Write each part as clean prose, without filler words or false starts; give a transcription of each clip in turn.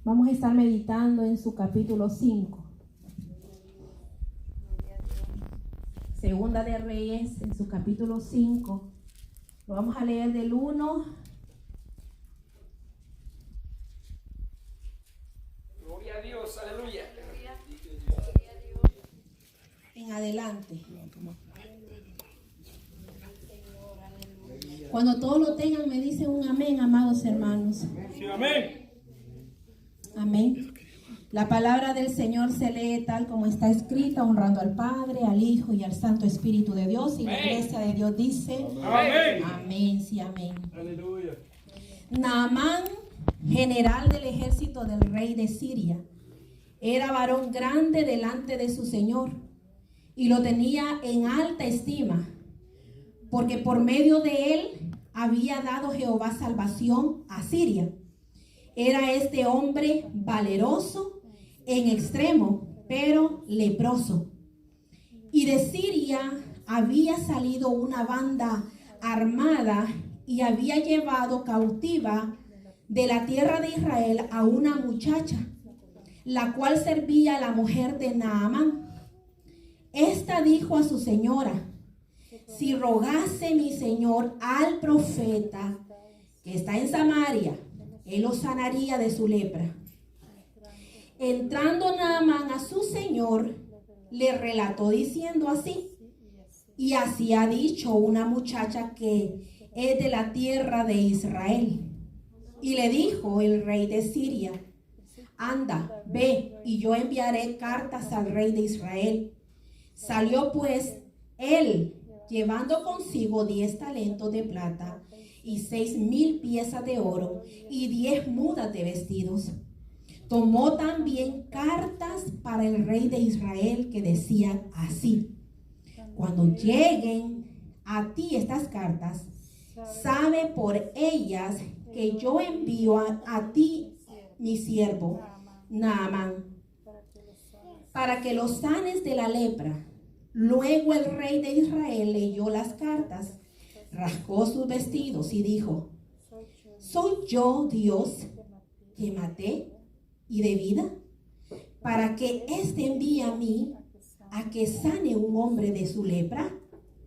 Vamos a estar meditando en su capítulo 5. Segunda de Reyes, en su capítulo 5. Lo vamos a leer del 1. Gloria a Dios, aleluya. En adelante. Cuando todos lo tengan, me dicen un amén, amados hermanos. Sí, amén. Amén. La palabra del Señor se lee tal como está escrita, honrando al Padre, al Hijo y al Santo Espíritu de Dios. Y la iglesia de Dios dice, amén. Amén, sí, amén. Aleluya. Naamán, general del ejército del rey de Siria, era varón grande delante de su Señor y lo tenía en alta estima, porque por medio de él había dado Jehová salvación a Siria. Era este hombre valeroso en extremo, pero leproso. Y de Siria había salido una banda armada y había llevado cautiva de la tierra de Israel a una muchacha, la cual servía a la mujer de Naamán. Esta dijo a su señora: si rogase mi señor al profeta que está en Samaria, él lo sanaría de su lepra. Entrando Naamán a su señor, le relató diciendo así: y así ha dicho una muchacha que es de la tierra de Israel. Y le dijo el rey de Siria: anda, ve, y yo enviaré cartas al rey de Israel. Salió pues él, llevando consigo 10 talentos de plata y 6,000 piezas de oro y 10 mudas de vestidos. Tomó también cartas para el rey de Israel que decían así: cuando lleguen a ti estas cartas, sabe por ellas que yo envío a ti mi siervo Naamán, para que los sanes de la lepra. Luego el rey de Israel leyó las cartas, rasgó sus vestidos y dijo: ¿soy yo Dios que maté y de vida? Para que éste envíe a mí a que sane un hombre de su lepra.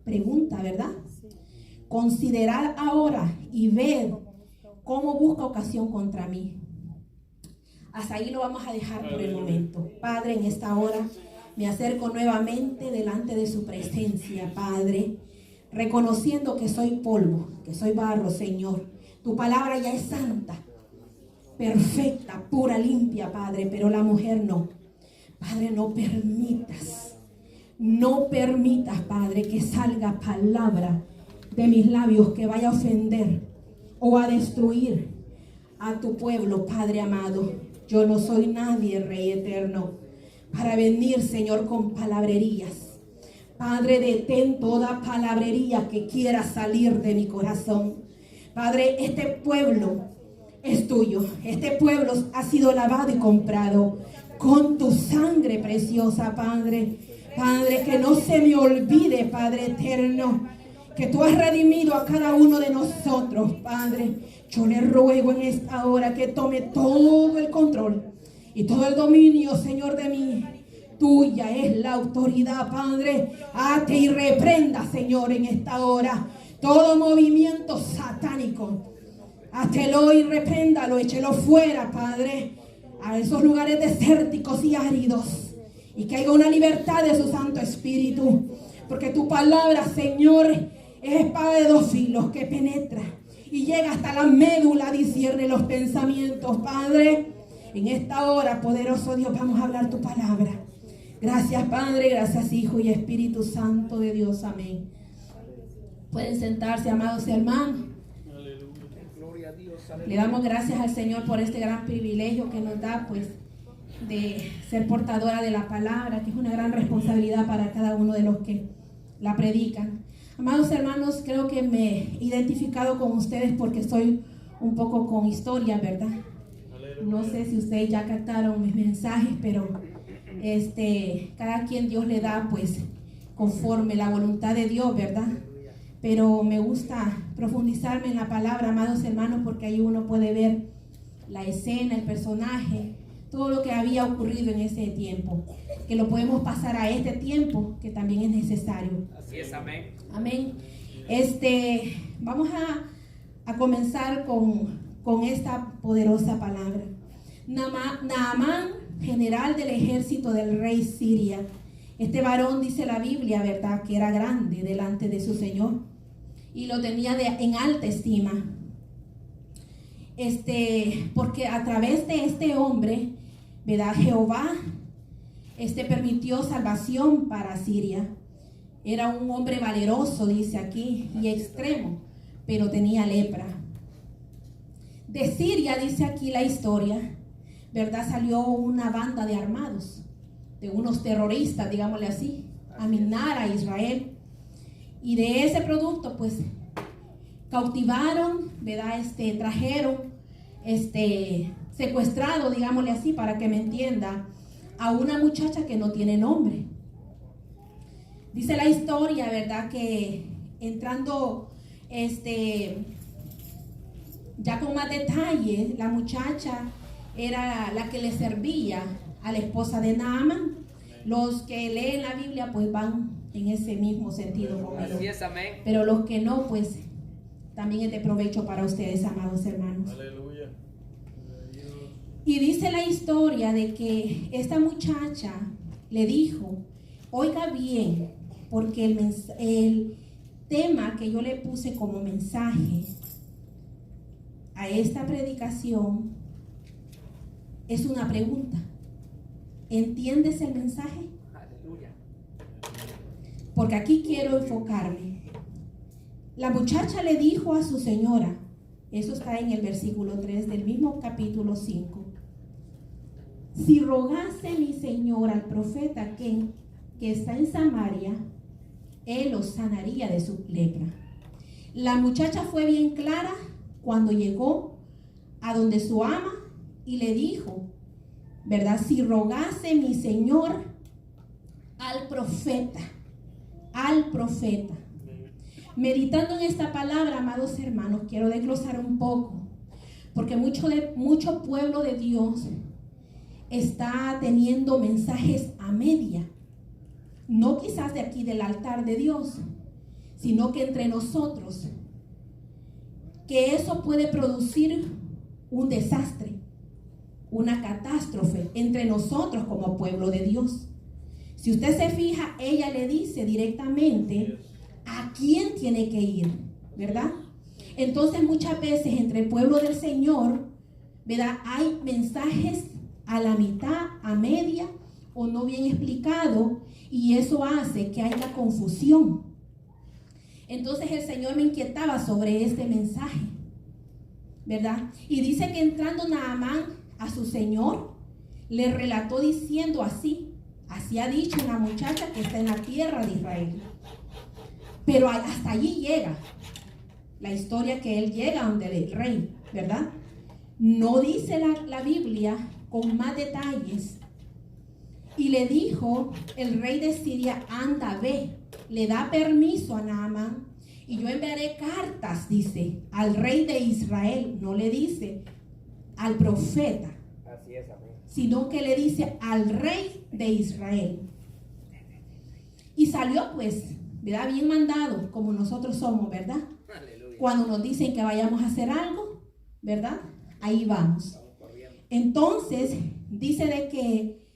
Pregunta, ¿verdad? Considerad ahora y ved cómo busca ocasión contra mí. Hasta ahí lo vamos a dejar por el momento. Padre, en esta hora me acerco nuevamente delante de su presencia, Padre, reconociendo que soy polvo, que soy barro, Señor. Tu palabra ya es santa, perfecta, pura, limpia, Padre, pero la mujer no. Padre, no permitas, Padre, que salga palabra de mis labios que vaya a ofender o a destruir a tu pueblo, Padre amado. Yo no soy nadie, Rey eterno, para venir, Señor, con palabrerías. Padre, detén toda palabrería que quiera salir de mi corazón. Padre, este pueblo es tuyo. Este pueblo ha sido lavado y comprado con tu sangre preciosa, Padre. Padre, que no se me olvide, Padre eterno, que tú has redimido a cada uno de nosotros, Padre. Yo le ruego en esta hora que tome todo el control y todo el dominio, Señor, de mí. Tuya es la autoridad, Padre. Ate y reprenda, Señor, en esta hora todo movimiento satánico. Hátelo y repréndalo, échelo fuera, Padre, a esos lugares desérticos y áridos. Y que haya una libertad de su Santo Espíritu. Porque tu palabra, Señor, es espada de 2 filos que penetra y llega hasta la médula, discierne los pensamientos, Padre. En esta hora, poderoso Dios, vamos a hablar tu palabra. Gracias, Padre, gracias, Hijo y Espíritu Santo de Dios. Amén. Pueden sentarse, amados hermanos. Le damos gracias al Señor por este gran privilegio que nos da, pues, de ser portadora de la palabra, que es una gran responsabilidad para cada uno de los que la predican. Amados hermanos, creo que me he identificado con ustedes porque estoy un poco con historia, ¿verdad? No sé si ustedes ya captaron mis mensajes, pero cada quien Dios le da, pues, conforme la voluntad de Dios, ¿verdad? Pero me gusta profundizarme en la palabra, amados hermanos, porque ahí uno puede ver la escena, el personaje, todo lo que había ocurrido en ese tiempo, que lo podemos pasar a este tiempo, que también es necesario. Así es, amén. Amén. Vamos a comenzar con esta poderosa palabra. Naamán, general del ejército del rey Siria. Este varón, dice la Biblia, ¿verdad?, que era grande delante de su Señor y lo tenía en alta estima. Porque a través de este hombre, ¿verdad?, Jehová permitió salvación para Siria. Era un hombre valeroso, dice aquí, y extremo, pero tenía lepra. De Siria, dice aquí la historia, ¿verdad?, salió una banda de armados, de unos terroristas, digámosle así, a minar a Israel. Y de ese producto, pues, cautivaron, ¿verdad?, trajeron, secuestrado, digámosle así, para que me entienda, a una muchacha que no tiene nombre. Dice la historia, ¿verdad?, que entrando, ya con más detalle, la muchacha era la que le servía a la esposa de Naamán. Los que leen la Biblia, pues van en ese mismo sentido conmigo. Así es, amén. Pero los que no, pues también es de provecho para ustedes, amados hermanos. Aleluya. Y dice la historia de que esta muchacha le dijo, oiga bien, porque el tema que yo le puse como mensaje a esta predicación es una pregunta. ¿Entiendes el mensaje? Aleluya. Porque aquí quiero enfocarme. La muchacha le dijo a su señora, eso está en el versículo 3 del mismo capítulo 5. Si rogase mi señor al profeta que está en Samaria, él los sanaría de su lepra. La muchacha fue bien clara cuando llegó a donde su ama y le dijo, ¿verdad?, si rogase mi señor al profeta. Meditando en esta palabra, amados hermanos, quiero desglosar un poco, porque mucho pueblo de Dios está teniendo mensajes a media, no quizás de aquí del altar de Dios, sino que entre nosotros, que eso puede producir un desastre, una catástrofe entre nosotros como pueblo de Dios. Si usted se fija, ella le dice directamente a quién tiene que ir, ¿verdad? Entonces muchas veces entre el pueblo del Señor, ¿verdad?, hay mensajes a la mitad, a media o no bien explicado, y eso hace que haya confusión. Entonces el Señor me inquietaba sobre este mensaje, ¿verdad? Y dice que entrando Naamán a su señor, le relató diciendo así ha dicho una muchacha que está en la tierra de Israel. Pero hasta allí llega la historia, que él llega donde el rey, ¿verdad? No dice la Biblia con más detalles. Y le dijo el rey de Siria, anda, ve, le da permiso a Naamán, y yo enviaré cartas, dice, al rey de Israel. No le dice al profeta. Así es, amén. Sino que le dice al rey de Israel. Y salió, pues, ¿verdad?, bien mandado, como nosotros somos, ¿verdad? Aleluya. Cuando nos dicen que vayamos a hacer algo, ¿verdad?, ahí vamos. Entonces, dice de que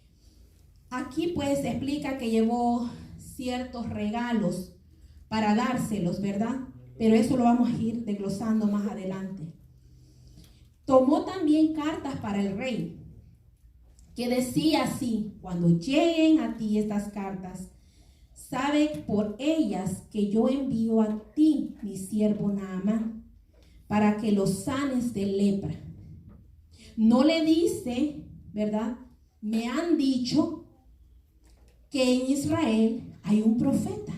aquí pues explica que llevó ciertos regalos para dárselos, ¿verdad? Pero eso lo vamos a ir desglosando más adelante. Tomó también cartas para el rey, que decía así: cuando lleguen a ti estas cartas, sabe por ellas que yo envío a ti mi siervo Naamán, para que los sanes de lepra. No le dice, ¿verdad? Me han dicho que en Israel hay un profeta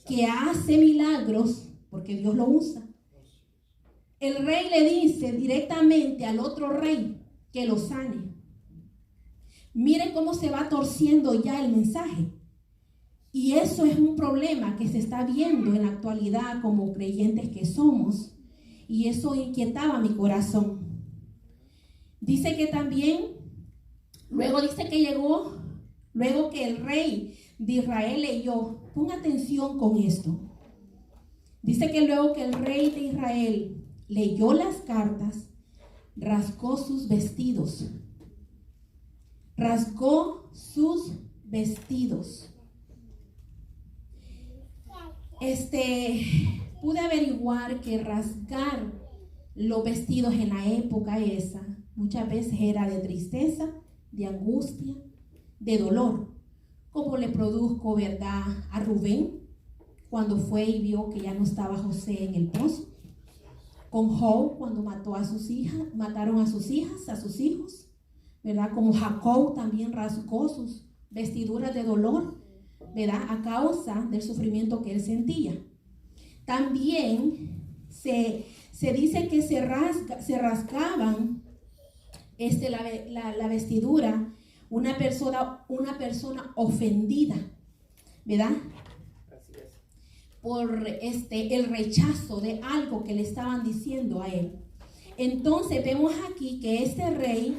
que hace milagros, porque Dios lo usa. El rey le dice directamente al otro rey que lo sane. Miren cómo se va torciendo ya el mensaje. Y eso es un problema que se está viendo en la actualidad como creyentes que somos. Y eso inquietaba mi corazón. Dice que también, luego dice que llegó, luego que el rey de Israel leyó, ponga atención con esto. Dice que luego que el rey de Israel leyó las cartas, rasgó sus vestidos. Rasgó sus vestidos. Pude averiguar que rasgar los vestidos en la época esa muchas veces era de tristeza, de angustia, de dolor, como le produjo, ¿verdad?, a Rubén cuando fue y vio que ya no estaba José en el pozo, con Job cuando mató a sus hijas, mataron a sus hijas, a sus hijos, ¿verdad? Como Jacob también rasgó sus vestiduras de dolor, ¿verdad?, a causa del sufrimiento que él sentía. También se dice que se rasgaban la vestidura una persona ofendida, ¿verdad? Así es. Por el rechazo de algo que le estaban diciendo a él. Entonces vemos aquí que este rey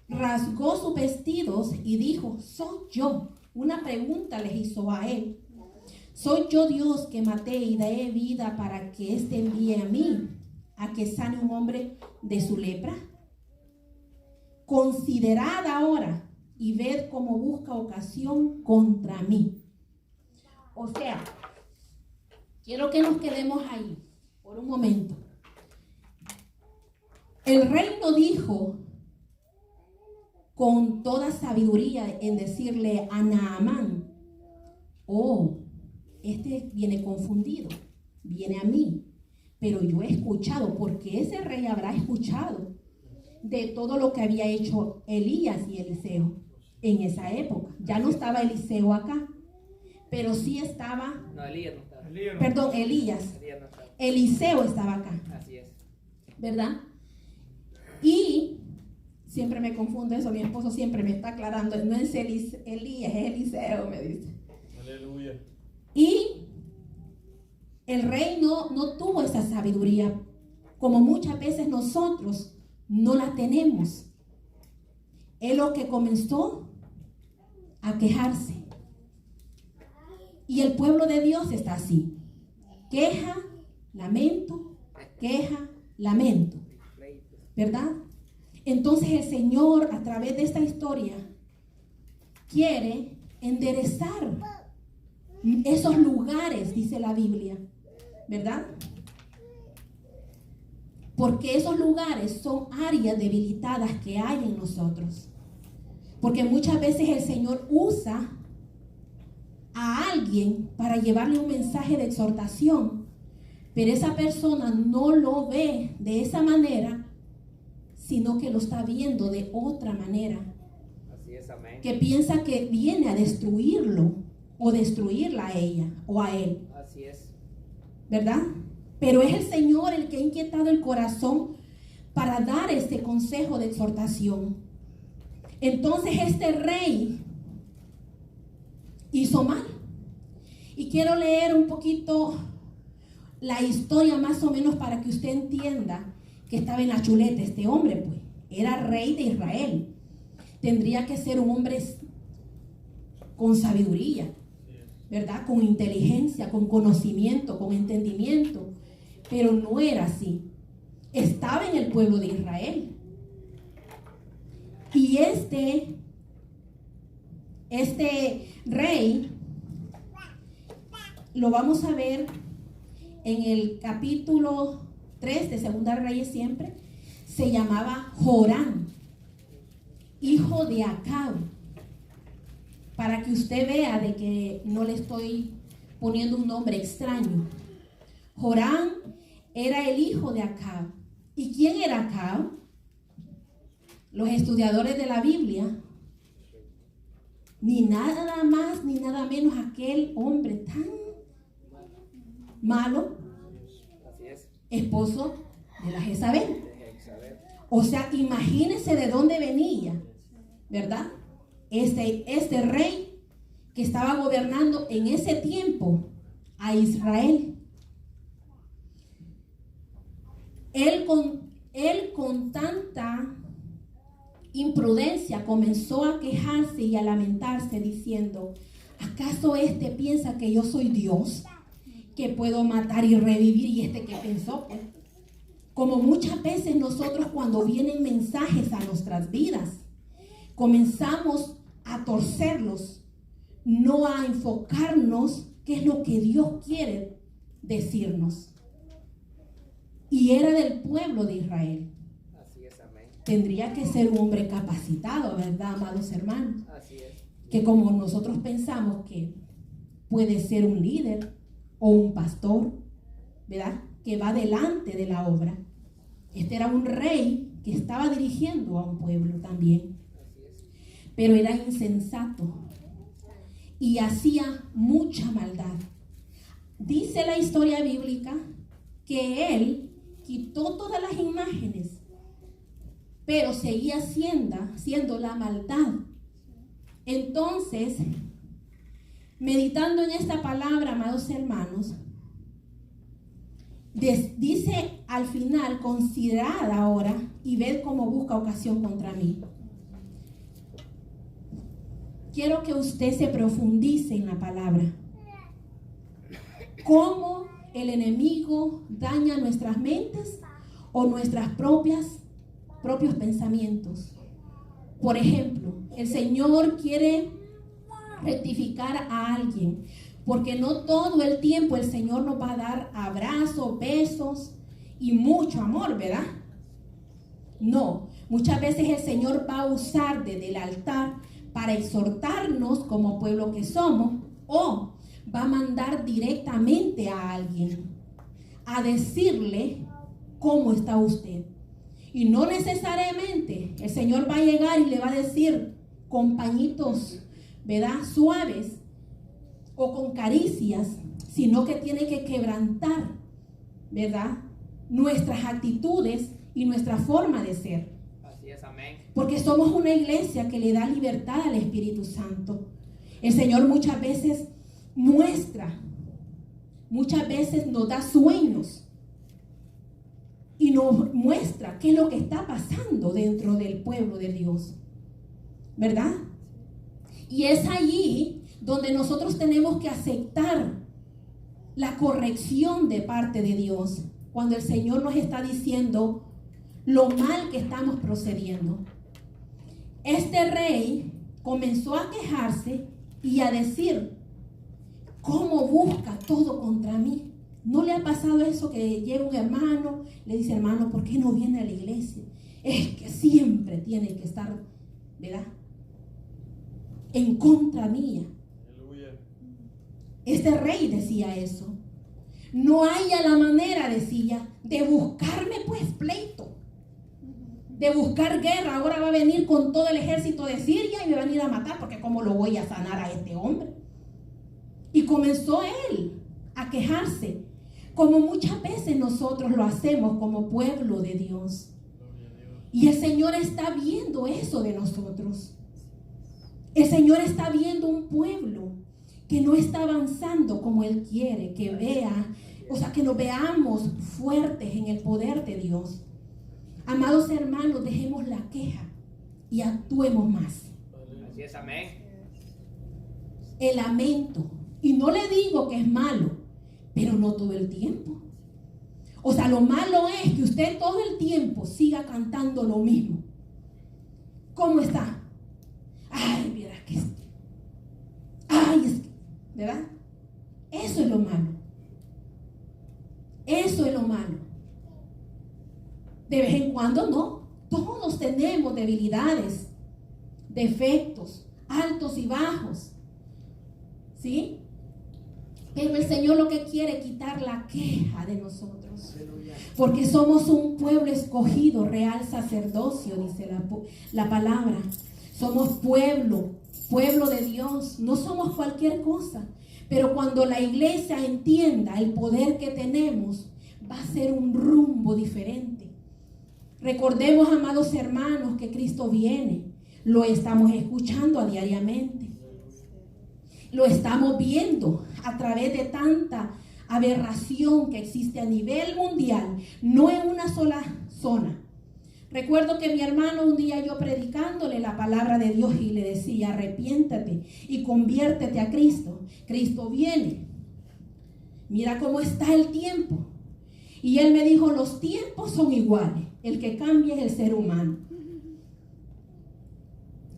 rasgó sus vestidos y dijo: soy yo. Una pregunta les hizo a él: ¿soy yo Dios que maté y dé vida para que éste envíe a mí a que sane un hombre de su lepra? Considerad ahora y ved cómo busca ocasión contra mí. O sea, quiero que nos quedemos ahí por un momento. El rey no dijo con toda sabiduría en decirle a Naamán: oh, este viene confundido, viene a mí, pero yo he escuchado, porque ese rey habrá escuchado de todo lo que había hecho Elías y Eliseo en esa época. Ya no estaba Eliseo acá, pero sí estaba, No, Elías no estaba. perdón, Elías. Elías no estaba. Eliseo estaba acá, Así es. ¿verdad? Y siempre me confundo eso, mi esposo siempre me está aclarando, no es Elías, es Eliseo, me dice. Aleluya. Y el rey no tuvo esa sabiduría, como muchas veces nosotros no la tenemos. Él lo que comenzó a quejarse. Y el pueblo de Dios está así: queja, lamento, queja, lamento, ¿verdad? Entonces el Señor, a través de esta historia, quiere enderezar esos lugares, dice la Biblia, ¿verdad? Porque esos lugares son áreas debilitadas que hay en nosotros. Porque muchas veces el Señor usa a alguien para llevarle un mensaje de exhortación, pero esa persona no lo ve de esa manera, sino que lo está viendo de otra manera. Así es, amén. Que piensa que viene a destruirlo o destruirla a ella o a él, Así es. ¿verdad? Pero es el Señor el que ha inquietado el corazón para dar este consejo de exhortación. Entonces este rey hizo mal. Y quiero leer un poquito la historia más o menos para que usted entienda que estaba en la chuleta este hombre, pues. Era rey de Israel. Tendría que ser un hombre con sabiduría, ¿verdad? Con inteligencia, con conocimiento, con entendimiento. Pero no era así. Estaba en el pueblo de Israel. Y este rey lo vamos a ver en el capítulo 3 de Segunda Reyes siempre. Se llamaba Joram, hijo de Acab. Para que usted vea de que no le estoy poniendo un nombre extraño. Joram era el hijo de Acab. ¿Y quién era Acab? Los estudiadores de la Biblia, ni nada más ni nada menos aquel hombre tan malo, Así es. esposo de la Jezabel. De Jezabel. O sea, imagínense de dónde venía, ¿verdad? Este rey que estaba gobernando en ese tiempo a Israel. Él con tanta imprudencia comenzó a quejarse y a lamentarse diciendo: ¿acaso este piensa que yo soy Dios, que puedo matar y revivir? ¿Y este qué pensó? Pues, como muchas veces nosotros, cuando vienen mensajes a nuestras vidas, comenzamos a torcerlos, no a enfocarnos qué es lo que Dios quiere decirnos. Y era del pueblo de Israel. Así es, amén. Tendría que ser un hombre capacitado, ¿verdad, amados hermanos? Así es. Que como nosotros pensamos que puede ser un líder o un pastor, ¿verdad?, que va delante de la obra. Este era un rey que estaba dirigiendo a un pueblo también. Así es. Pero era insensato y hacía mucha maldad. Dice la historia bíblica que él quitó todas las imágenes, pero seguía haciendo la maldad. Entonces, meditando en esta palabra, amados hermanos, dice al final: considerad ahora y ved cómo busca ocasión contra mí. Quiero que usted se profundice en la palabra. Cómo el enemigo daña nuestras mentes o nuestros propios pensamientos. Por ejemplo, el Señor quiere rectificar a alguien, porque no todo el tiempo el Señor nos va a dar abrazos, besos y mucho amor, ¿verdad? No, muchas veces el Señor va a usar desde el altar para exhortarnos como pueblo que somos, o va a mandar directamente a alguien a decirle cómo está usted. Y no necesariamente el Señor va a llegar y le va a decir con pañitos, ¿verdad?, suaves o con caricias, sino que tiene que quebrantar, ¿verdad?, nuestras actitudes y nuestra forma de ser. Así es, amén. Porque somos una iglesia que le da libertad al Espíritu Santo. El Señor muchas veces nos da sueños y nos muestra qué es lo que está pasando dentro del pueblo de Dios, ¿verdad? Y es allí donde nosotros tenemos que aceptar la corrección de parte de Dios, cuando el Señor nos está diciendo lo mal que estamos procediendo. Este rey comenzó a quejarse y a decir: ¿cómo busca todo contra mí? ¿No le ha pasado eso que llega un hermano, le dice: hermano, ¿por qué no viene a la iglesia? Es que siempre tiene que estar, ¿verdad?, en contra mía. Aleluya. Este rey decía eso. No haya la manera, decía, de buscarme pues pleito, de buscar guerra. Ahora va a venir con todo el ejército de Siria y me va a venir a matar, porque ¿cómo lo voy a sanar a este hombre? Y comenzó él a quejarse, como muchas veces nosotros lo hacemos como pueblo de Dios. Y el Señor está viendo eso de nosotros. El Señor está viendo un pueblo que no está avanzando como Él quiere que vea, o sea, que nos veamos fuertes en el poder de Dios. Amados hermanos, dejemos la queja y actuemos más. Así es, amén. El lamento. Y no le digo que es malo, pero no todo el tiempo. O sea, lo malo es que usted todo el tiempo siga cantando lo mismo. ¿Cómo está? Ay, mira que es. Ay, es que, ¿verdad? Eso es lo malo. Eso es lo malo. De vez en cuando no. Todos tenemos debilidades, defectos, altos y bajos. ¿Sí? Pero el Señor lo que quiere es quitar la queja de nosotros. Porque somos un pueblo escogido, real sacerdocio, dice la palabra. Somos pueblo de Dios. No somos cualquier cosa. Pero cuando la iglesia entienda el poder que tenemos, va a ser un rumbo diferente. Recordemos, amados hermanos, que Cristo viene. Lo estamos escuchando diariamente. Lo estamos viendo a través de tanta aberración que existe a nivel mundial, no en una sola zona. Recuerdo que mi hermano un día yo predicándole la palabra de Dios y le decía, arrepiéntate y conviértete a Cristo. Cristo viene. Mira cómo está el tiempo. Y él me dijo, los tiempos son iguales. El que cambia es el ser humano.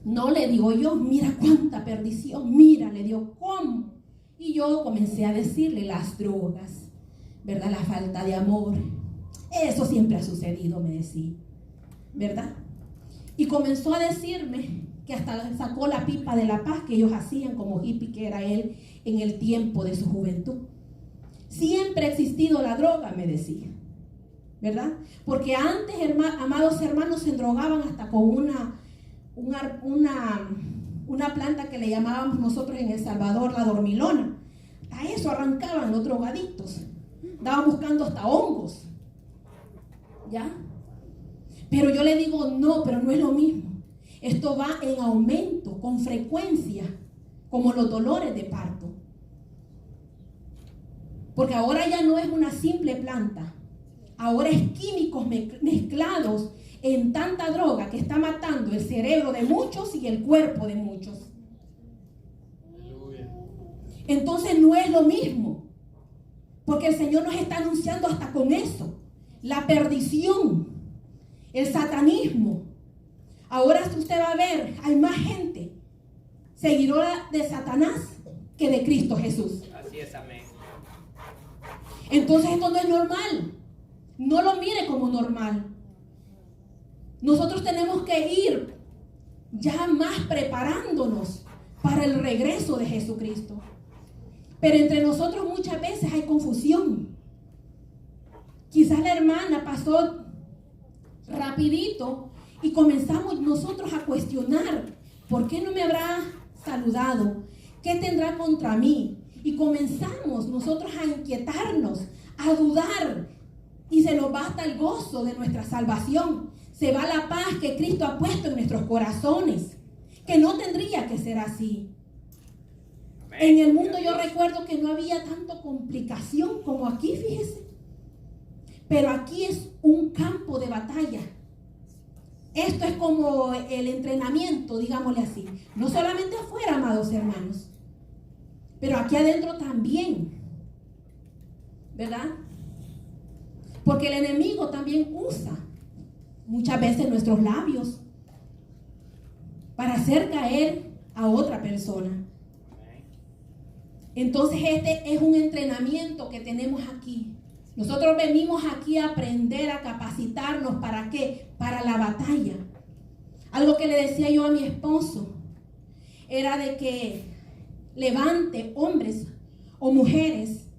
No, le digo yo, mira cuánta perdición. Mira, le digo, ¿cómo? Y yo comencé a decirle las drogas, ¿verdad? La falta de amor. Eso siempre ha sucedido, me decía. ¿Verdad? Y comenzó a decirme que hasta sacó la pipa de la paz que ellos hacían como hippie que era él en el tiempo de su juventud. Siempre ha existido la droga, me decía. ¿Verdad? Porque antes, amados hermanos, se drogaban hasta con una planta que le llamábamos nosotros en El Salvador la dormilona. A eso arrancaban los drogadictos. Estaban buscando hasta hongos. ¿Ya? Pero yo le digo, no, pero no es lo mismo. Esto va en aumento, con frecuencia, como los dolores de parto. Porque ahora ya no es una simple planta. Ahora es químicos mezclados en tanta droga que está matando el cerebro de muchos y el cuerpo de muchos. Entonces no es lo mismo. Porque el Señor nos está anunciando hasta con eso. La perdición. El satanismo. Ahora usted va a ver, hay más gente seguidora de Satanás que de Cristo Jesús. Así es, amén. Entonces esto no es normal. No lo mire como normal. Nosotros tenemos que ir ya más preparándonos para el regreso de Jesucristo. Pero entre nosotros muchas veces hay confusión. Quizás la hermana pasó rapidito y comenzamos nosotros a cuestionar, ¿por qué no me habrá saludado? ¿Qué tendrá contra mí? Y comenzamos nosotros a inquietarnos, a dudar, y se nos va hasta el gozo de nuestra salvación. Se va la paz que Cristo ha puesto en nuestros corazones, que no tendría que ser así. Amén. En el mundo yo recuerdo que no había tanta complicación como aquí, fíjese. Pero aquí es un campo de batalla. Esto es como el entrenamiento, digámosle así. No solamente afuera, amados hermanos, pero aquí adentro también. ¿Verdad? Porque el enemigo también usa muchas veces nuestros labios para hacer caer a otra persona. Entonces este es un entrenamiento que tenemos aquí. Nosotros venimos aquí a aprender, a capacitarnos. ¿Para qué? Para la batalla. Algo que le decía yo a mi esposo era de que levante hombres o mujeres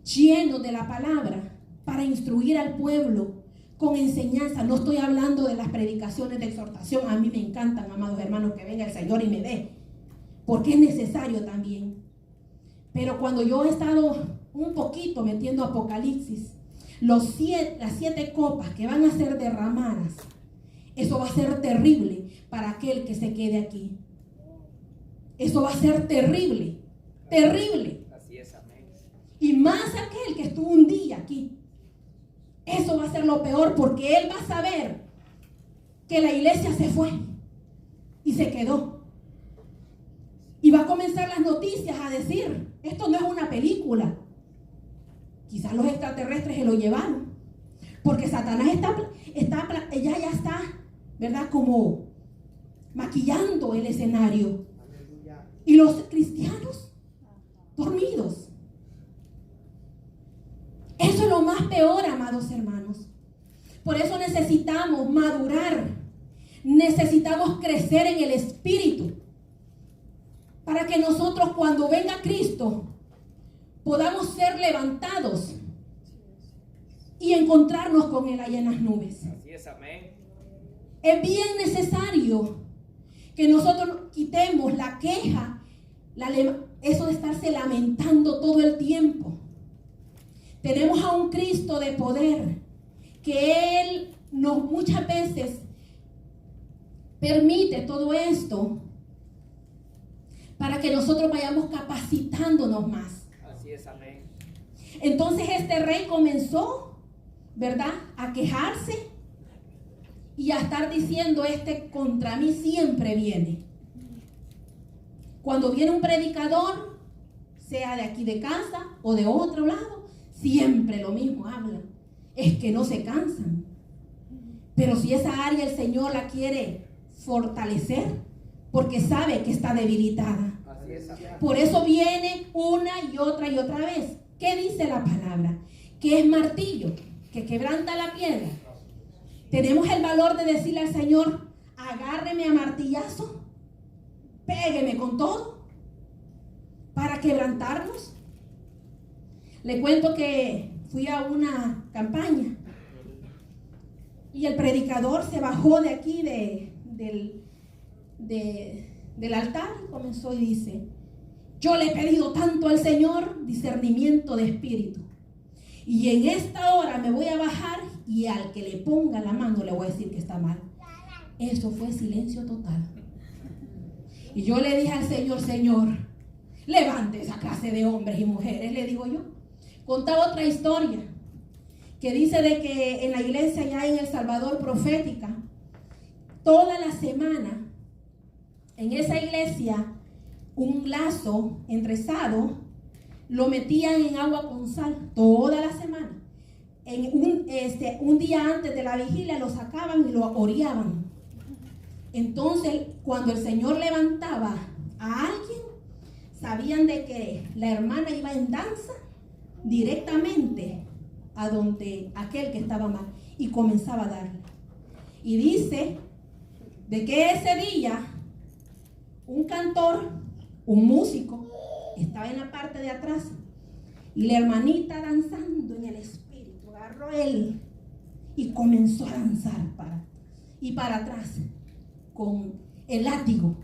llenos de la palabra para instruir al pueblo con enseñanza. No estoy hablando de las predicaciones de exhortación. A mí me encantan, amados hermanos, que venga el Señor y me dé, porque es necesario también. Pero cuando yo he estado un poquito metiendo Apocalipsis, las 7 copas que van a ser derramadas, eso va a ser terrible para aquel que se quede aquí. Eso va a ser terrible, terrible. Así es, amén. Y más aquel que estuvo un día aquí. Eso va a ser lo peor, porque él va a saber que la iglesia se fue y se quedó. Y va a comenzar las noticias a decir, esto no es una película. Quizás los extraterrestres se lo llevaron, porque Satanás ya está, ¿verdad? Como maquillando el escenario. Y los cristianos dormidos. Eso es lo más peor, amados hermanos. Por eso necesitamos madurar. Necesitamos crecer en el espíritu. Para que nosotros, cuando venga Cristo, podamos ser levantados y encontrarnos con Él allá en las nubes. Así es, amén. Es bien necesario que nosotros quitemos la queja, eso de estarse lamentando todo el tiempo. Tenemos a un Cristo de poder, que Él nos muchas veces permite todo esto para que nosotros vayamos capacitándonos más. Así es, amén. Entonces este rey comenzó, ¿verdad?, a quejarse y a estar diciendo contra mí siempre viene. Cuando viene un predicador, sea de aquí de casa o de otro lado, siempre lo mismo hablan. Es que no se cansan. Pero si esa área el Señor la quiere fortalecer, porque sabe que está debilitada. Por eso viene una y otra vez. ¿Qué dice la palabra? Que es martillo, que quebranta la piedra. Tenemos el valor de decirle al Señor, agárreme a martillazo, pégueme con todo, para quebrantarnos. Le cuento que fui a una campaña y el predicador se bajó de aquí del altar y comenzó y dice: yo le he pedido tanto al Señor discernimiento de espíritu, y en esta hora me voy a bajar y al que le ponga la mano le voy a decir que está mal. Eso fue silencio total. Y yo le dije al Señor: Señor, levante esa clase de hombres y mujeres, le digo yo. Contaba otra historia que dice de que en la iglesia allá en El Salvador profética, toda la semana en esa iglesia un lazo entrezado lo metían en agua con sal toda la semana. Un día antes de la vigilia lo sacaban y lo oreaban. Entonces, cuando el Señor levantaba a alguien, sabían de que la hermana iba en danza directamente a donde aquel que estaba mal y comenzaba a darle. Y dice de que ese día un cantor, un músico, estaba en la parte de atrás y la hermanita danzando en el espíritu agarró él y comenzó a danzar para atrás con el látigo.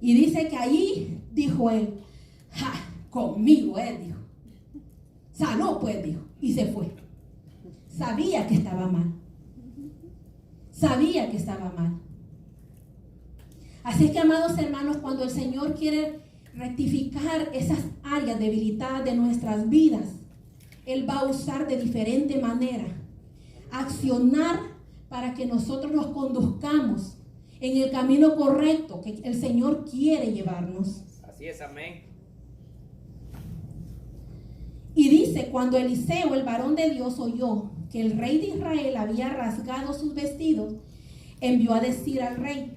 Y dice que ahí dijo él: ja, conmigo dijo. Sanó pues, dijo, y se fue. Sabía que estaba mal. Sabía que estaba mal. Así es que, amados hermanos, cuando el Señor quiere rectificar esas áreas debilitadas de nuestras vidas, Él va a usar de diferente manera, accionar para que nosotros nos conduzcamos en el camino correcto que el Señor quiere llevarnos. Así es, amén. Y dice: cuando Eliseo, el varón de Dios, oyó que el rey de Israel había rasgado sus vestidos, envió a decir al rey: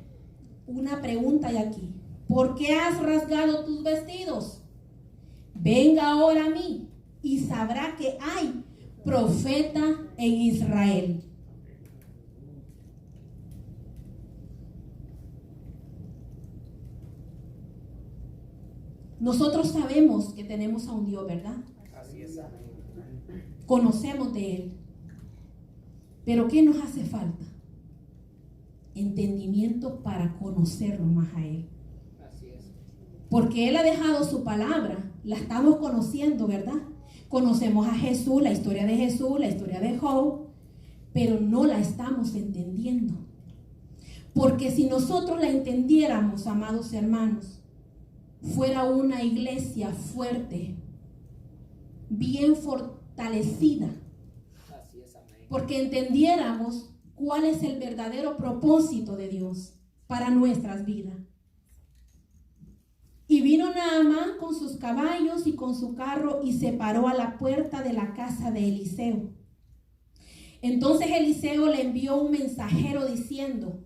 una pregunta hay aquí, ¿por qué has rasgado tus vestidos? Venga ahora a mí y sabrá que hay profeta en Israel. Nosotros sabemos que tenemos a un Dios, ¿verdad? Así es, amén. Conocemos de Él. Pero ¿qué nos hace falta? Entendimiento para conocerlo más a Él. Así es. Porque Él ha dejado su palabra, la estamos conociendo, ¿verdad? Conocemos a Jesús, la historia de Jesús, la historia de Job, pero no la estamos entendiendo. Porque si nosotros la entendiéramos, amados hermanos, fuera una iglesia fuerte, bien fortalecida. Así es, amén. Porque entendiéramos cuál es el verdadero propósito de Dios para nuestras vidas. Y vino Naamán con sus caballos y con su carro y se paró a la puerta de la casa de Eliseo. Entonces Eliseo le envió un mensajero diciendo: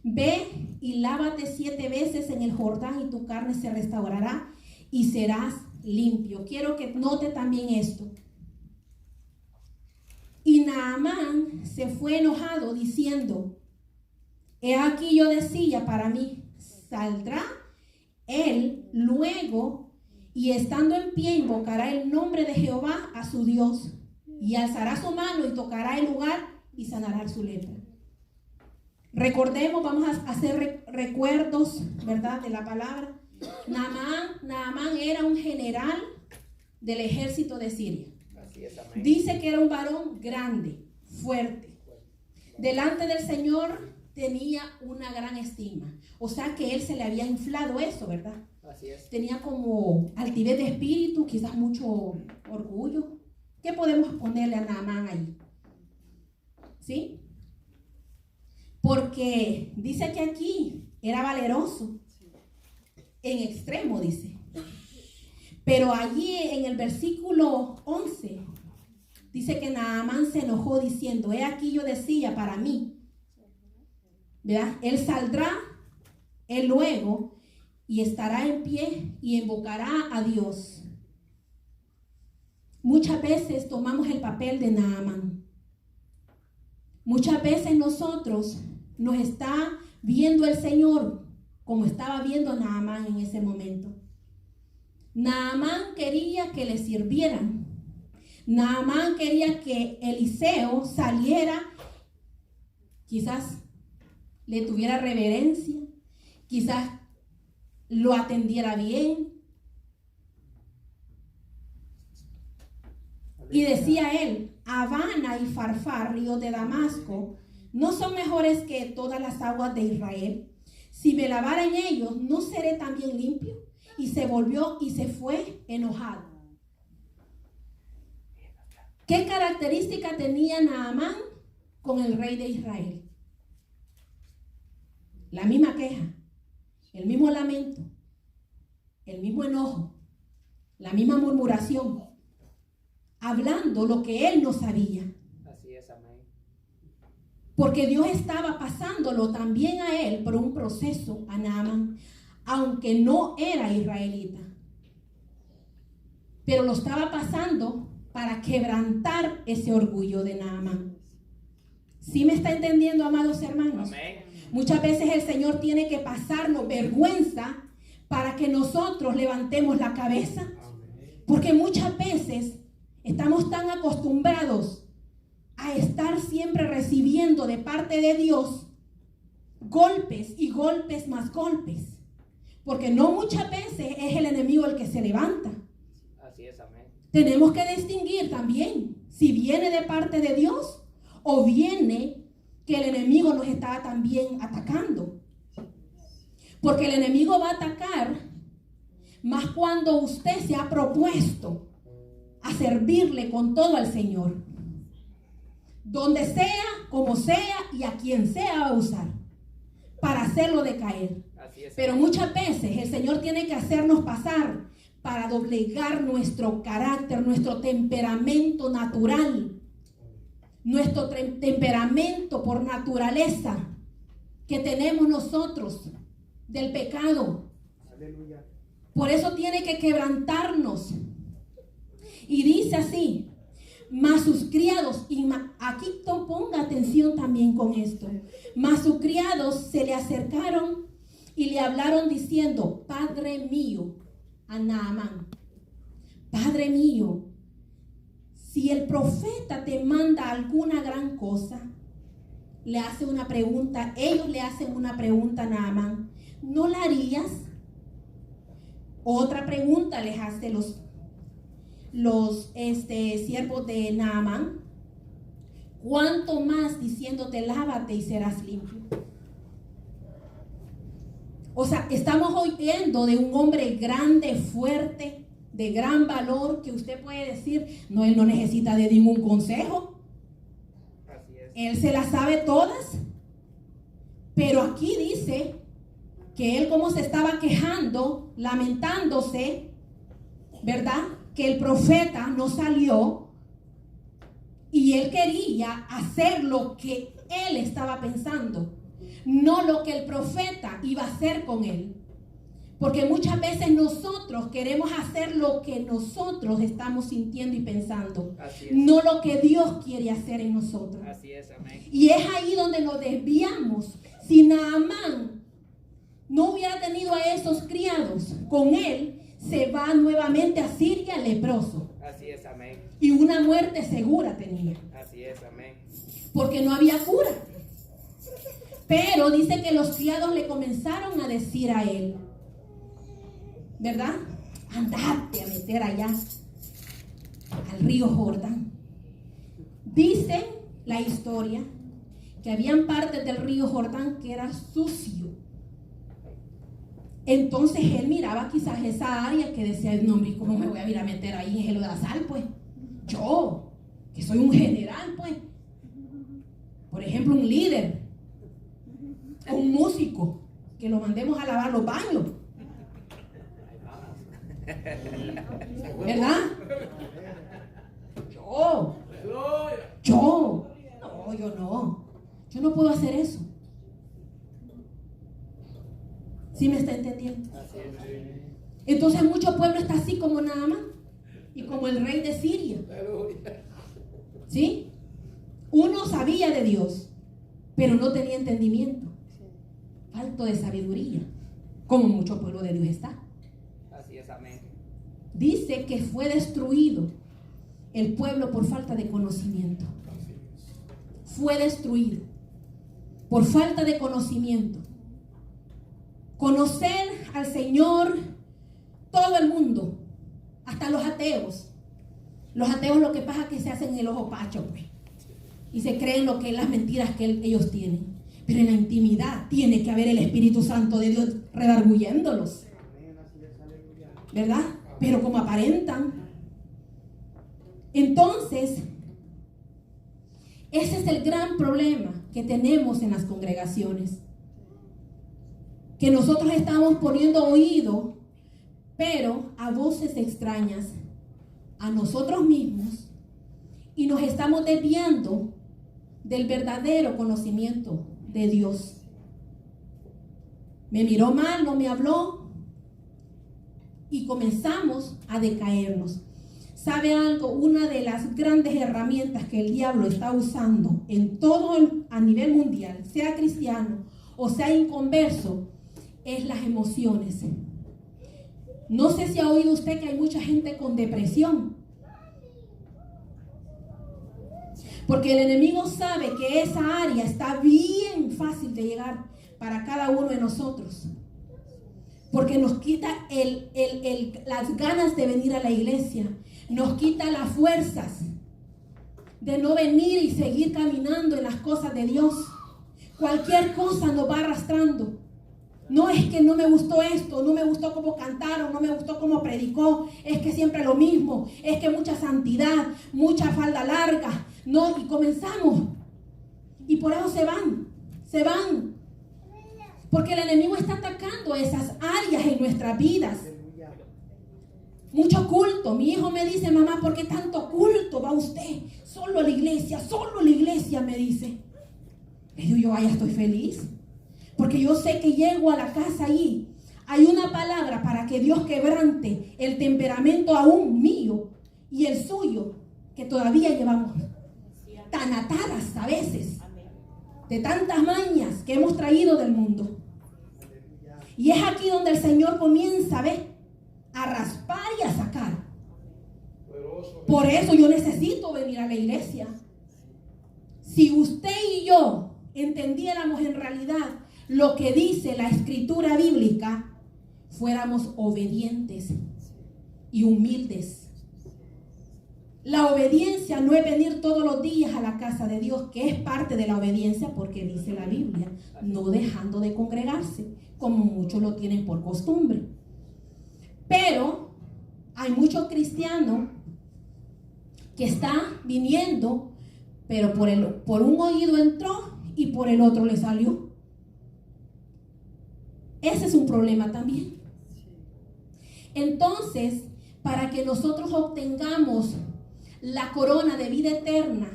ve y lávate 7 veces en el Jordán y tu carne se restaurará y serás limpio. Quiero que note también esto. Y Naamán se fue enojado diciendo: he aquí yo decía para mí, saldrá él luego y estando en pie invocará el nombre de Jehová a su Dios y alzará su mano y tocará el lugar y sanará su lepra. Recordemos, vamos a hacer recuerdos, ¿verdad?, de la palabra. Naamán era un general del ejército de Siria. Así es, amén. Dice que era un varón grande, fuerte. Delante del Señor tenía una gran estima. O sea que él se le había inflado eso, ¿verdad? Así es. Tenía como altivez de espíritu, quizás mucho orgullo. ¿Qué podemos ponerle a Naamán ahí? ¿sí? Porque dice que aquí era valeroso, en extremo dice. Pero allí en el versículo 11 dice que Naamán se enojó diciendo, he aquí yo decía para mí, ¿verdad? Él saldrá, él luego, y estará en pie y invocará a Dios. Muchas veces tomamos el papel de Naamán. Muchas veces nosotros nos está viendo el Señor como estaba viendo Naamán en ese momento. Naamán quería que le sirvieran. Naamán quería que Eliseo saliera, quizás le tuviera reverencia, quizás lo atendiera bien. Y decía él, Abana y Farfar, ríos de Damasco, ¿no son mejores que todas las aguas de Israel? Si me lavara en ellos, ¿no seré también limpio? Y se volvió y se fue enojado. ¿Qué característica tenía Naamán con el rey de Israel? La misma queja, el mismo lamento, el mismo enojo, la misma murmuración, hablando lo que él no sabía. Así es, amén. Porque Dios estaba pasándolo también a él por un proceso, a Naamán, aunque no era israelita. Pero lo estaba pasando para quebrantar ese orgullo de Naamán. ¿Sí me está entendiendo, amados hermanos? Amén. Muchas veces el Señor tiene que pasarnos vergüenza para que nosotros levantemos la cabeza. Porque muchas veces estamos tan acostumbrados a estar siempre recibiendo de parte de Dios golpes y golpes más golpes. Porque no muchas veces es el enemigo el que se levanta. Así es, amén. Tenemos que distinguir también si viene de parte de Dios o viene que el enemigo nos está también atacando. Porque el enemigo va a atacar más cuando usted se ha propuesto a servirle con todo al Señor. Donde sea, como sea y a quien sea va a usar para hacerlo decaer. Así es. Pero muchas veces el Señor tiene que hacernos pasar para doblegar nuestro carácter, nuestro temperamento natural, nuestro temperamento por naturaleza que tenemos nosotros del pecado. Aleluya. Por eso tiene que quebrantarnos. Y dice así, mas sus criados, y aquí ponga atención también con esto, mas sus criados se le acercaron y le hablaron diciendo, Padre mío, a Naamán, Padre mío, si el profeta te manda alguna gran cosa, le hace una pregunta, ellos le hacen una pregunta a Naamán, ¿no la harías? Otra pregunta les hace los siervos de Naamán, ¿cuánto más diciéndote lávate y serás limpio? O sea, estamos oyendo de un hombre grande, fuerte, de gran valor, que usted puede decir, no, él no necesita de ningún consejo. Así es. Él se las sabe todas. Pero aquí dice que él como se estaba quejando, lamentándose, ¿verdad? Que el profeta no salió y él quería hacer lo que él estaba pensando, no lo que el profeta iba a hacer con él. Porque muchas veces nosotros queremos hacer lo que nosotros estamos sintiendo y pensando, no lo que Dios quiere hacer en nosotros. Así es, amén. Y es ahí donde nos desviamos. Si Naamán no hubiera tenido a esos criados con él, se va nuevamente a Siria leproso. Así es, amén. Y una muerte segura tenía. Así es, amén. Porque no había cura. Pero dice que los criados le comenzaron a decir a él, ¿verdad? Andate a meter allá al río Jordán. Dice la historia que habían partes del río Jordán que era sucio. Entonces él miraba quizás esa área que decía, no, hombre, ¿cómo me voy a ir a meter ahí en el lodazal, pues? Yo, que soy un general, pues. Por ejemplo, un líder, un músico, que lo mandemos a lavar los baños. ¿Verdad? Yo no puedo hacer eso. ¿Sí me está entendiendo? Entonces mucho pueblo está así como Naamán y como el rey de Siria. ¿Sí? Uno sabía de Dios, pero no tenía entendimiento. Falto de sabiduría, como mucho pueblo de Dios está. Así es, amén. Dice que fue destruido el pueblo por falta de conocimiento. Fue destruido por falta de conocimiento. Conocer al Señor, todo el mundo, hasta los ateos. Los ateos lo que pasa es que se hacen el ojo pacho, pues, y se creen lo que es las mentiras que ellos tienen. Pero en la intimidad tiene que haber el Espíritu Santo de Dios redarguyéndolos, ¿verdad? Pero como aparentan. Entonces, ese es el gran problema que tenemos en las congregaciones. Que nosotros estamos poniendo oído, pero a voces extrañas, a nosotros mismos, y nos estamos desviando del verdadero conocimiento de Dios. Me miró mal, no me habló, y comenzamos a decaernos. ¿Sabe algo? Una de las grandes herramientas que el diablo está usando en todo a nivel mundial, sea cristiano o sea inconverso, es las emociones. No sé si ha oído usted que hay mucha gente con depresión, porque el enemigo sabe que esa área está bien fácil de llegar para cada uno de nosotros, porque nos quita las ganas de venir a la iglesia, nos quita las fuerzas de no venir y seguir caminando en las cosas de Dios. Cualquier cosa nos va arrastrando. No es que no me gustó esto, no me gustó cómo cantaron, no me gustó cómo predicó, es que siempre lo mismo, es que mucha santidad, mucha falda larga, no, y comenzamos. Y por eso se van. Porque el enemigo está atacando esas áreas en nuestras vidas. Mucho culto. Mi hijo me dice, mamá, ¿por qué tanto culto va usted? Solo a la iglesia, me dice. Le digo yo, estoy feliz. Porque yo sé que llego a la casa y hay una palabra para que Dios quebrante el temperamento aún mío y el suyo, que todavía llevamos tan atadas a veces, de tantas mañas que hemos traído del mundo. Y es aquí donde el Señor comienza, a raspar y a sacar. Por eso yo necesito venir a la iglesia. Si usted y yo entendiéramos en realidad lo que dice la escritura bíblica, fuéramos obedientes y humildes. La obediencia no es venir todos los días a la casa de Dios, que es parte de la obediencia, porque dice la Biblia, no dejando de congregarse, como muchos lo tienen por costumbre. Pero hay muchos cristianos que están viniendo, pero por un oído entró y por el otro le salió. Ese es un problema también. Entonces, para que nosotros obtengamos la corona de vida eterna,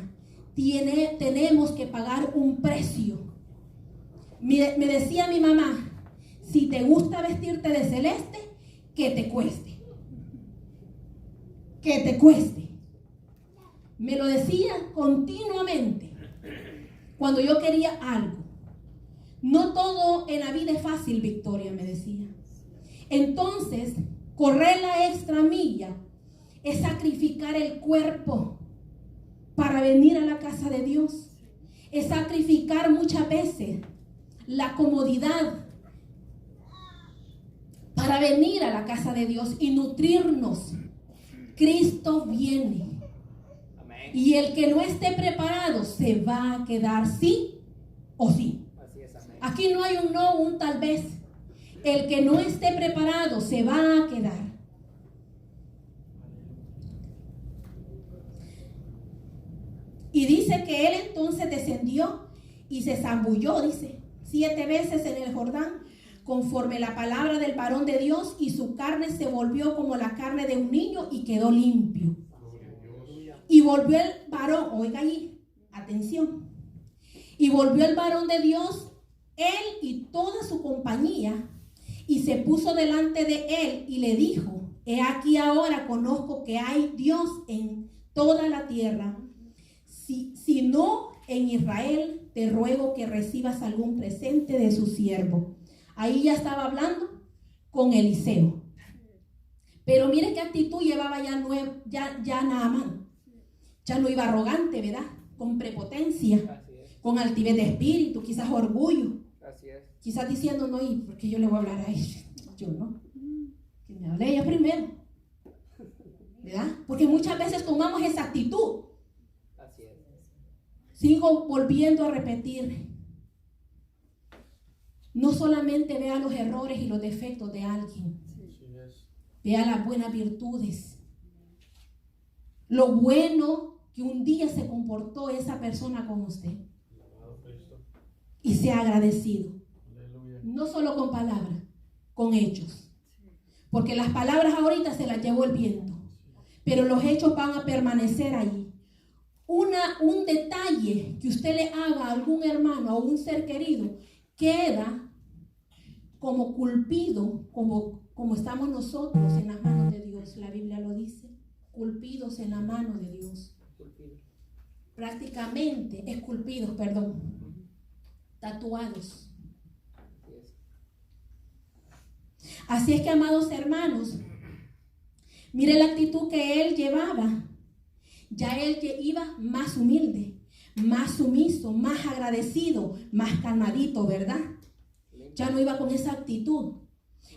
tenemos que pagar un precio. Me decía mi mamá, si te gusta vestirte de celeste, que te cueste. Que te cueste. Me lo decía continuamente cuando yo quería algo. No todo en la vida es fácil, Victoria, me decía. Entonces, correr la extra milla es sacrificar el cuerpo para venir a la casa de Dios. Es sacrificar muchas veces la comodidad para venir a la casa de Dios y nutrirnos. Cristo viene. Amén. Y el que no esté preparado se va a quedar sí o sí. Así es, amén. Aquí no hay un no, un tal vez. El que no esté preparado se va a quedar. Y dice que él entonces descendió y se zambulló, dice, 7 veces en el Jordán, conforme la palabra del varón de Dios, y su carne se volvió como la carne de un niño y quedó limpio. Y volvió el varón, oiga ahí, atención, y volvió el varón de Dios, él y toda su compañía, y se puso delante de él y le dijo: he aquí ahora conozco que hay Dios en toda la tierra. Si no en Israel, te ruego que recibas algún presente de su siervo. Ahí ya estaba hablando con Eliseo. Pero mire qué actitud llevaba ya Naamán. Ya no iba arrogante, ¿verdad? Con prepotencia, con altivez de espíritu, quizás orgullo. Así es. Quizás diciendo, no, ¿y por qué yo le voy a hablar a ella? Yo no. Que me hable ella primero. ¿Verdad? Porque muchas veces tomamos esa actitud. Así es. Sigo volviendo a repetir. No solamente vea los errores y los defectos de alguien. Vea las buenas virtudes. Lo bueno que un día se comportó esa persona con usted. Y sea agradecido. No solo con palabras, con hechos. Porque las palabras ahorita se las llevó el viento. Pero los hechos van a permanecer allí. Un detalle que usted le haga a algún hermano o un ser querido queda como culpido, como estamos nosotros en las manos de Dios. La Biblia lo dice, culpidos en la mano de Dios. Prácticamente, esculpidos, tatuados. Así es que, amados hermanos, mire la actitud que él llevaba. Ya él iba más humilde, más sumiso, más agradecido, más calmadito, ¿verdad? Ya no iba con esa actitud.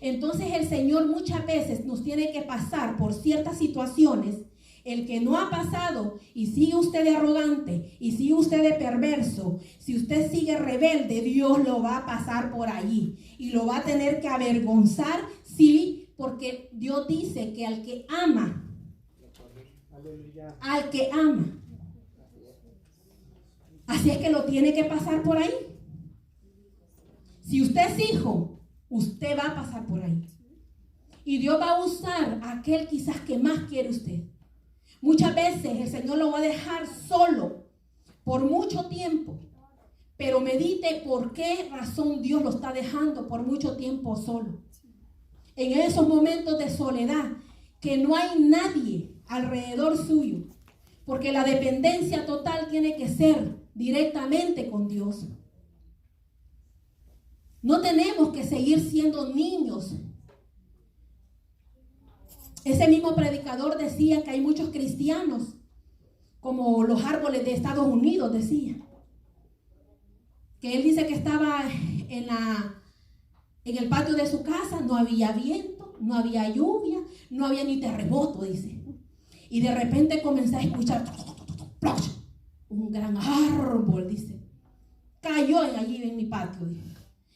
Entonces el Señor muchas veces nos tiene que pasar por ciertas situaciones. El que no ha pasado y sigue usted de arrogante y sigue usted de perverso, si usted sigue rebelde, Dios lo va a pasar por allí y lo va a tener que avergonzar, sí, porque Dios dice que al que ama, así es que lo tiene que pasar por ahí. Si usted es hijo, usted va a pasar por ahí. Y Dios va a usar a aquel quizás que más quiere usted. Muchas veces el Señor lo va a dejar solo por mucho tiempo. Pero medite por qué razón Dios lo está dejando por mucho tiempo solo. En esos momentos de soledad, que no hay nadie alrededor suyo. Porque la dependencia total tiene que ser directamente con Dios. No tenemos que seguir siendo niños. Ese mismo predicador decía que hay muchos cristianos, como los árboles de Estados Unidos, decía. Que él dice que estaba en el patio de su casa, no había viento, no había lluvia, no había ni terremoto, dice. Y de repente comencé a escuchar un gran árbol, dice. Cayó allí en mi patio, dice.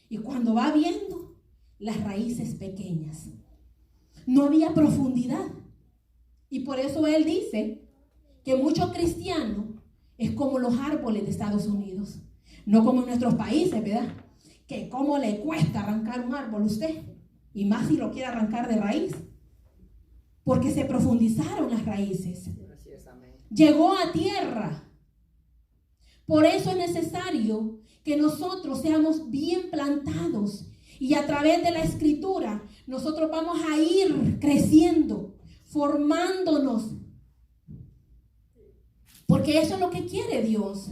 Y cuando va viendo las raíces pequeñas, no había profundidad. Y por eso él dice que muchos cristianos es como los árboles de Estados Unidos, no como en nuestros países, ¿verdad? Que cómo le cuesta arrancar un árbol a usted, y más si lo quiere arrancar de raíz, porque se profundizaron las raíces. Llegó a tierra. Por eso es necesario que nosotros seamos bien plantados y a través de la escritura nosotros vamos a ir creciendo, formándonos, porque eso es lo que quiere Dios.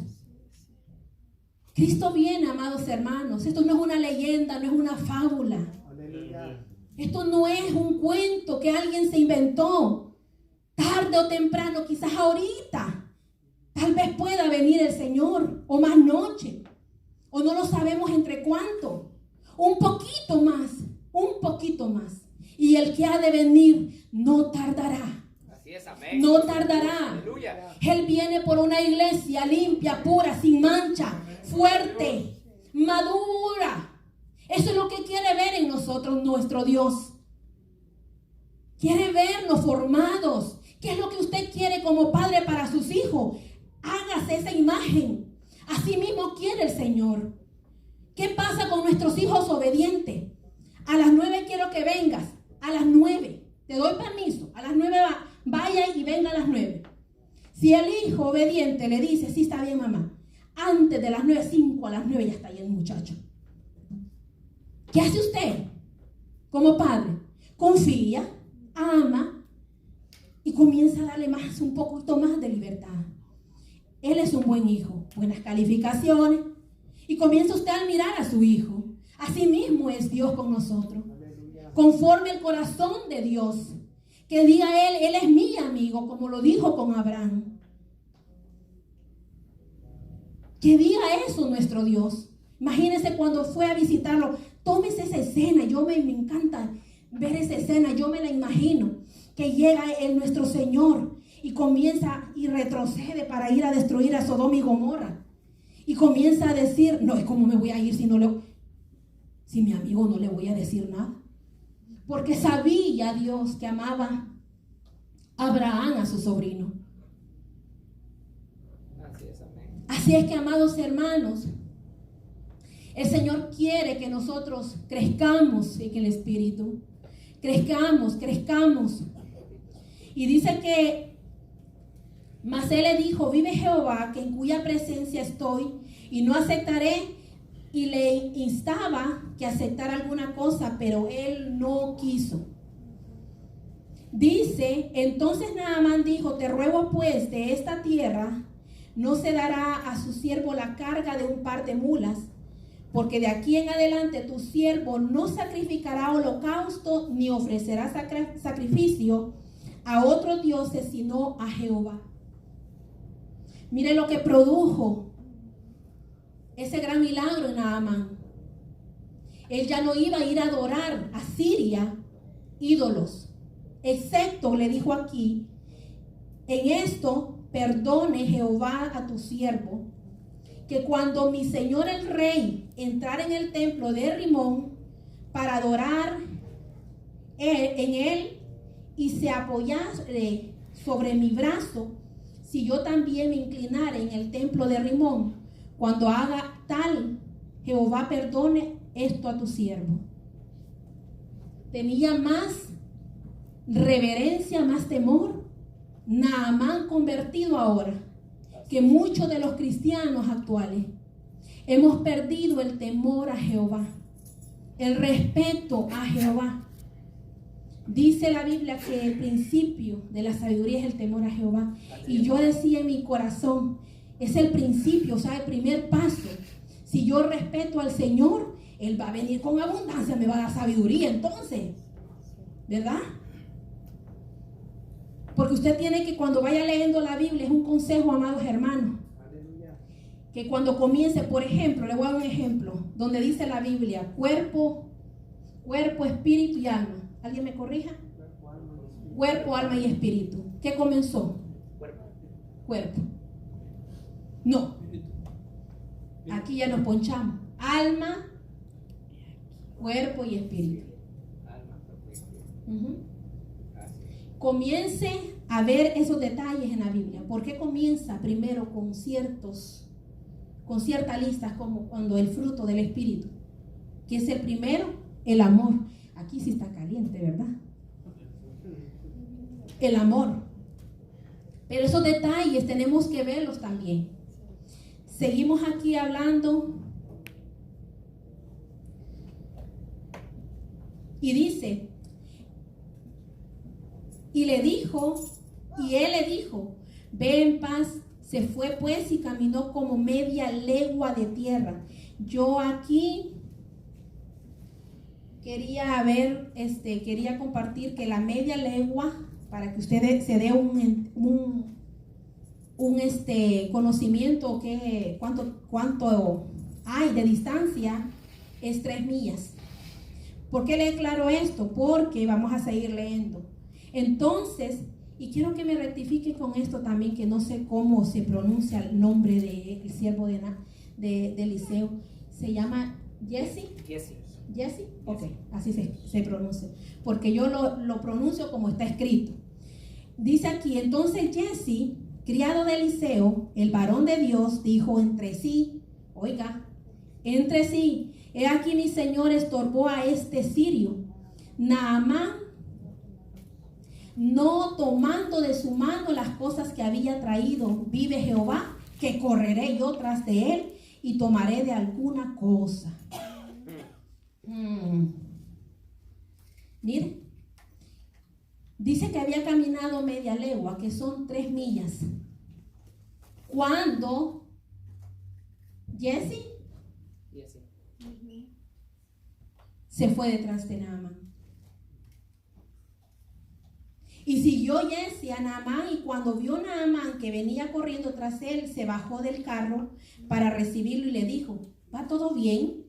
Cristo viene, amados hermanos. Esto no es una leyenda, no es una fábula. Aleluya. Esto no es un cuento que alguien se inventó. Tarde o temprano, quizás ahorita, tal vez pueda venir el Señor, o más noche, o no lo sabemos entre cuánto. Un poquito más. Y el que ha de venir no tardará. Así es, amén. No tardará. Aleluya. Él viene por una iglesia limpia, pura, sin mancha, fuerte, madura. Eso es lo que quiere ver en nosotros nuestro Dios. Quiere vernos formados. ¿Qué es lo que usted quiere como padre para sus hijos? Hágase esa imagen. Así mismo quiere el Señor. ¿Qué pasa con nuestros hijos obedientes? A las 9 quiero que vengas. A las 9. Te doy permiso. A las 9 vaya y venga a las 9. Si el hijo obediente le dice, sí, está bien, mamá. Antes de las 9:05 a las 9 ya está ahí el muchacho. ¿Qué hace usted como padre? Confía, ama y comienza a darle un poquito más de libertad. Él es un buen hijo, buenas calificaciones. Y comienza usted a admirar a su hijo. Así mismo es Dios con nosotros. Conforme el corazón de Dios. Que diga él es mi amigo, como lo dijo con Abraham. Que diga eso nuestro Dios. Imagínense cuando fue a visitarlo. Tómese esa escena. Me encanta ver esa escena. Yo me la imagino. Que llega nuestro Señor y comienza y retrocede para ir a destruir a Sodoma y Gomorra. Y comienza a decir, no, ¿cómo me voy a ir si mi amigo no le voy a decir nada? Porque sabía Dios que amaba a Abraham, a su sobrino. Así es que, amados hermanos, el Señor quiere que nosotros crezcamos en el Espíritu. Crezcamos. Y dice que, mas él le dijo, vive Jehová, que en cuya presencia estoy, y no aceptaré. Y le instaba que aceptara alguna cosa, pero él no quiso. Dice, entonces Naamán dijo, te ruego pues de esta tierra, no se dará a su siervo la carga de un par de mulas, porque de aquí en adelante tu siervo no sacrificará holocausto, ni ofrecerá sacrificio a otros dioses, sino a Jehová. Mire lo que produjo ese gran milagro en Naamán. Él ya no iba a ir a adorar a Siria ídolos, excepto, le dijo aquí, en esto perdone Jehová a tu siervo, que cuando mi señor el rey entrara en el templo de Rimón para adorar en él y se apoyase sobre mi brazo, si yo también me inclinare en el templo de Rimón, cuando haga tal, Jehová perdone esto a tu siervo. Tenía más reverencia, más temor Naamán convertido ahora que muchos de los cristianos actuales. Hemos perdido el temor a Jehová, el respeto a Jehová. Dice la Biblia que el principio de la sabiduría es el temor a Jehová. Y yo decía en mi corazón, es el principio, o sea, el primer paso. Si yo respeto al Señor, Él va a venir con abundancia, me va a dar sabiduría entonces, ¿verdad? Porque usted tiene que, cuando vaya leyendo la Biblia, es un consejo, amados hermanos, que cuando comience, por ejemplo, le voy a dar un ejemplo, donde dice la Biblia, cuerpo, espíritu y alma. ¿Alguien me corrija? Cuerpo, alma y espíritu. ¿Qué comenzó? Cuerpo. No. Aquí ya nos ponchamos. Alma, cuerpo y espíritu. Comience a ver esos detalles en la Biblia. ¿Por qué comienza primero con ciertas listas, como cuando el fruto del espíritu? ¿Qué es el primero? El amor. Aquí sí está caliente, ¿verdad? El amor. Pero esos detalles tenemos que verlos también. Seguimos aquí hablando. Y dice, y él le dijo, ve en paz. Se fue pues y caminó como media legua de tierra. Yo aquí quería compartir que la media legua, para que usted se dé un conocimiento que cuánto hay de distancia, es 3 millas. ¿Por qué le declaro esto? Porque vamos a seguir leyendo. Entonces, y quiero que me rectifique con esto también, que no sé cómo se pronuncia el nombre del siervo de Eliseo. Se llama Jesse. Jesse, ok, así se pronuncia, porque yo lo pronuncio como está escrito. Dice aquí, entonces Jesse criado de Eliseo, el varón de Dios, dijo entre sí, oiga, entre sí, he aquí mi señor estorbó a este sirio, Naamán, no tomando de su mano las cosas que había traído. Vive Jehová, que correré yo tras de él y tomaré de alguna cosa. Mire, dice que había caminado media legua, que son 3 millas. Cuando Jesse se fue detrás de Naamán. Y siguió Jesse a Naamán, y cuando vio Naamán que venía corriendo tras él, se bajó del carro para recibirlo y le dijo, ¿va todo bien?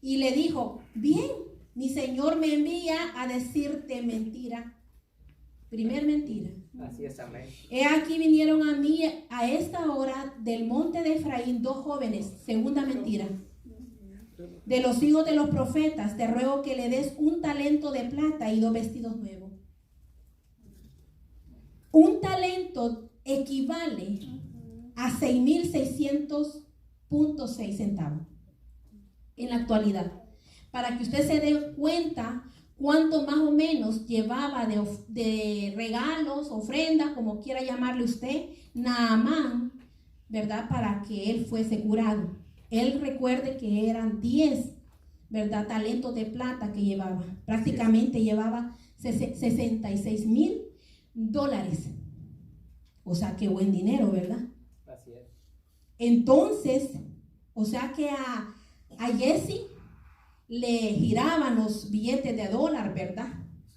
Y le dijo, bien, mi señor me envía a decirte mentira. Primer mentira. Así es, amén. He aquí vinieron a mí a esta hora del monte de Efraín 2 jóvenes. Segunda mentira. De los hijos de los profetas, te ruego que le des un talento de plata y 2 vestidos nuevos. Un talento equivale a 6.600.6 centavos en la actualidad. Para que usted se dé cuenta cuánto más o menos llevaba de regalos, ofrendas, como quiera llamarle usted, Naamán, ¿verdad? Para que él fuese curado. Él recuerde que eran 10, ¿verdad? Talentos de plata que llevaba. Prácticamente llevaba $66,000. O sea, qué buen dinero, ¿verdad? Así es. Entonces, o sea que a Jesse le giraban los billetes de $1, ¿verdad?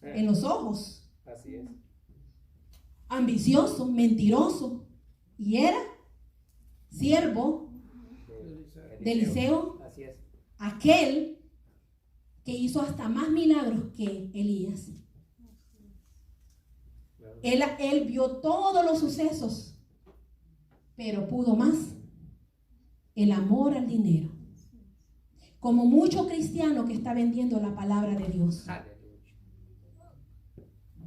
En los ojos. Así es. Ambicioso, mentiroso. Y era siervo de Eliseo, Así es. aquel que hizo hasta más milagros que Elías. Él vio todos los sucesos, pero pudo más. El amor al dinero. Como mucho cristiano que está vendiendo la palabra de Dios.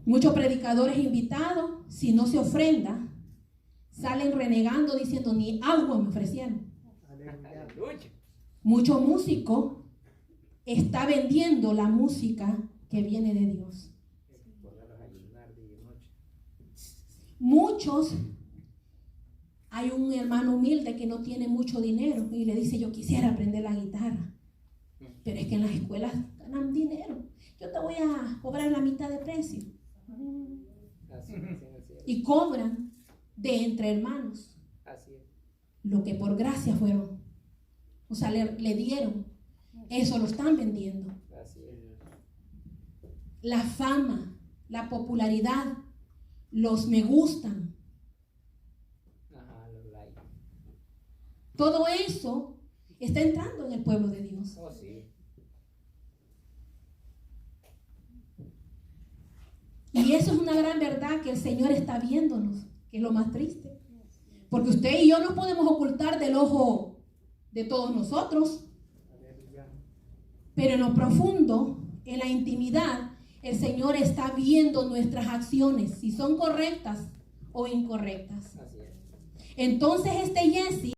Muchos predicadores invitados, si no se ofrenda, salen renegando diciendo ni agua me ofrecieron. Mucho músico está vendiendo la música que viene de Dios. Muchos, hay un hermano humilde que no tiene mucho dinero y le dice, yo quisiera aprender la guitarra, pero es que en las escuelas ganan dinero, yo te voy a cobrar la mitad de precio. Y cobran de entre hermanos lo que por gracia fueron, o sea, le dieron, eso lo están vendiendo. La fama, la popularidad, los me gustan. Los likes. Todo eso está entrando en el pueblo de Dios. Oh, sí. Y eso es una gran verdad que el Señor está viéndonos, que es lo más triste. Porque usted y yo no podemos ocultar del ojo de todos nosotros. Pero en lo profundo, en la intimidad, el Señor está viendo nuestras acciones, si son correctas o incorrectas. Así es. Entonces Jesse